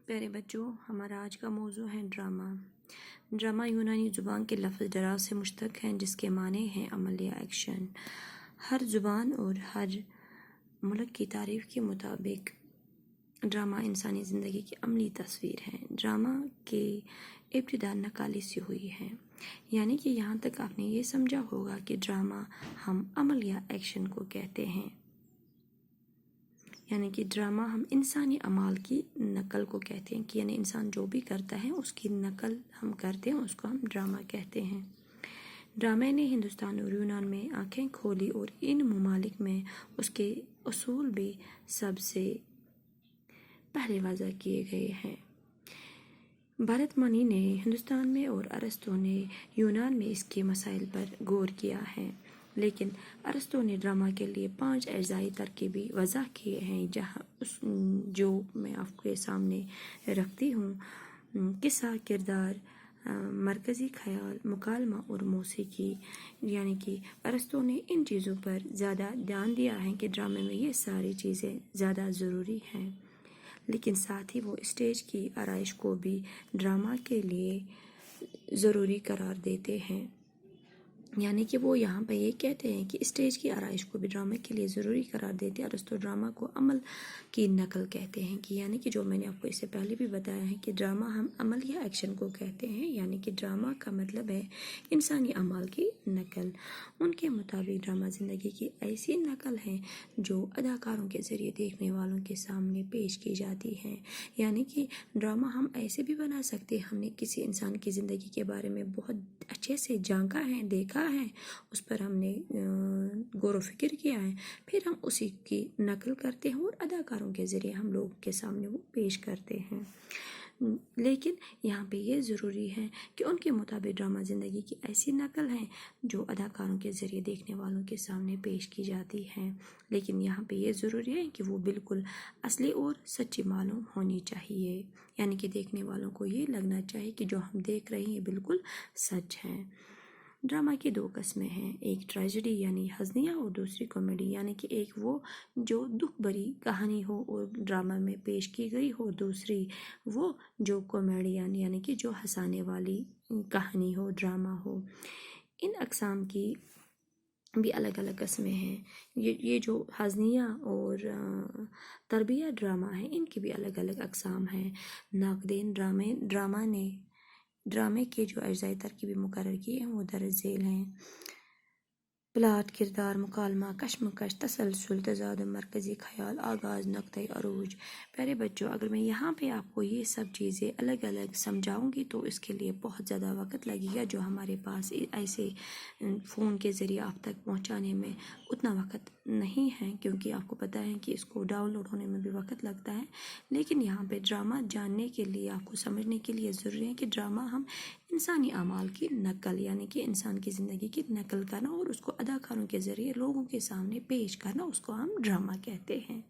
پیارے بچوں، ہمارا آج کا موضوع ہے ڈرامہ۔ ڈرامہ یونانی زبان کے لفظ ڈرا سے مشتق ہیں، جس کے معنی ہیں عمل یا ایکشن۔ ہر زبان اور ہر ملک کی تعریف کے مطابق ڈرامہ انسانی زندگی کی عملی تصویر ہے۔ ڈرامہ کی ابتدا نقالی سے ہوئی ہے، یعنی کہ یہاں تک آپ نے یہ سمجھا ہوگا کہ ڈرامہ ہم عمل یا ایکشن کو کہتے ہیں، یعنی کہ ڈرامہ ہم انسانی اعمال کی نقل کو کہتے ہیں، کہ یعنی انسان جو بھی کرتا ہے اس کی نقل ہم کرتے ہیں، اس کو ہم ڈرامہ کہتے ہیں۔ ڈرامے نے ہندوستان اور یونان میں آنکھیں کھولی اور ان ممالک میں اس کے اصول بھی سب سے پہلے وضع کیے گئے ہیں۔ بھرت منی نے ہندوستان میں اور ارسطو نے یونان میں اس کے مسائل پر غور کیا ہے، لیکن ارسطو نے ڈرامہ کے لیے 5 اجزائی ترکیبیں وضع کیے ہیں، جو میں آپ کے سامنے رکھتی ہوں۔ قصہ، کردار، مرکزی خیال، مکالمہ اور موسیقی، یعنی کہ ارسطو نے ان چیزوں پر زیادہ دھیان دیا ہے کہ ڈرامے میں یہ ساری چیزیں زیادہ ضروری ہیں، لیکن ساتھ ہی وہ اسٹیج کی آرائش کو بھی ڈرامہ کے لیے ضروری قرار دیتے ہیں، یعنی کہ وہ یہاں پہ یہ کہتے ہیں کہ اسٹیج کی آرائش کو بھی ڈرامے کے لیے ضروری قرار دیتے ہیں۔ ارسطو ڈرامہ کو عمل کی نقل کہتے ہیں، کہ یعنی کہ جو میں نے آپ کو اس سے پہلے بھی بتایا ہے کہ ڈرامہ ہم عمل یا ایکشن کو کہتے ہیں، یعنی کہ ڈرامہ کا مطلب ہے انسانی اعمال کی نقل۔ ان کے مطابق ڈرامہ زندگی کی ایسی نقل ہے جو اداکاروں کے ذریعے دیکھنے والوں کے سامنے پیش کی جاتی ہے، یعنی کہ ڈرامہ ہم ایسے بھی بنا سکتے ہیں، ہم نے کسی انسان کی زندگی کے بارے میں بہت اچھے سے جانکا ہے، دیکھا ہے، اس پر ہم نے غور و فکر کیا ہے، پھر ہم اسی کی نقل کرتے ہیں اور اداکاروں کے ذریعے ہم لوگوں کے سامنے وہ پیش کرتے ہیں۔ لیکن یہاں پہ یہ ضروری ہے کہ ان کے مطابق ڈرامہ زندگی کی ایسی نقل ہے جو اداکاروں کے ذریعے دیکھنے والوں کے سامنے پیش کی جاتی ہے، لیکن یہاں پہ یہ ضروری ہے کہ وہ بالکل اصلی اور سچی معلوم ہونی چاہیے، یعنی کہ دیکھنے والوں کو یہ لگنا چاہیے کہ جو ہم دیکھ رہے ہیں بالکل سچ ہے۔ ڈرامہ کی 2 قسمیں ہیں، ایک ٹریجڈی یعنی ہزنیہ اور دوسری کامیڈی، یعنی کہ ایک وہ جو دکھ بھری کہانی ہو اور ڈرامہ میں پیش کی گئی ہو، دوسری وہ جو کامیڈین یعنی کہ جو ہنسانے والی کہانی ہو، ڈرامہ ہو۔ ان اقسام کی بھی الگ الگ قسمیں ہیں۔ یہ جو ہزنیہ اور تربیہ ڈرامہ ہیں، ان کی بھی الگ الگ اقسام ہیں۔ ناقدین ڈرامے کے جو اجزائی ترکیبیں مقرر کیے ہیں وہ درج ذیل ہیں: پلاٹ، کردار، مکالمہ، کشمکش، تسلسل، تضاد، مرکزی خیال، آغاز، نقطۂ عروج۔ پیارے بچوں، اگر میں یہاں پہ آپ کو یہ سب چیزیں الگ الگ سمجھاؤں گی تو اس کے لیے بہت زیادہ وقت لگے گا، جو ہمارے پاس ایسے فون کے ذریعے آپ تک پہنچانے میں اتنا وقت نہیں ہے، کیونکہ آپ کو پتہ ہے کہ اس کو ڈاؤن لوڈ ہونے میں بھی وقت لگتا ہے۔ لیکن یہاں پہ ڈرامہ جاننے کے لیے، آپ کو سمجھنے کے لیے ضروری ہے کہ ڈرامہ ہم انسانی اعمال کی نقل، یعنی کہ انسان کی زندگی کی نقل کرنا اور اس کو اداکاروں کے ذریعے لوگوں کے سامنے پیش کرنا، اس کو ہم ڈرامہ کہتے ہیں۔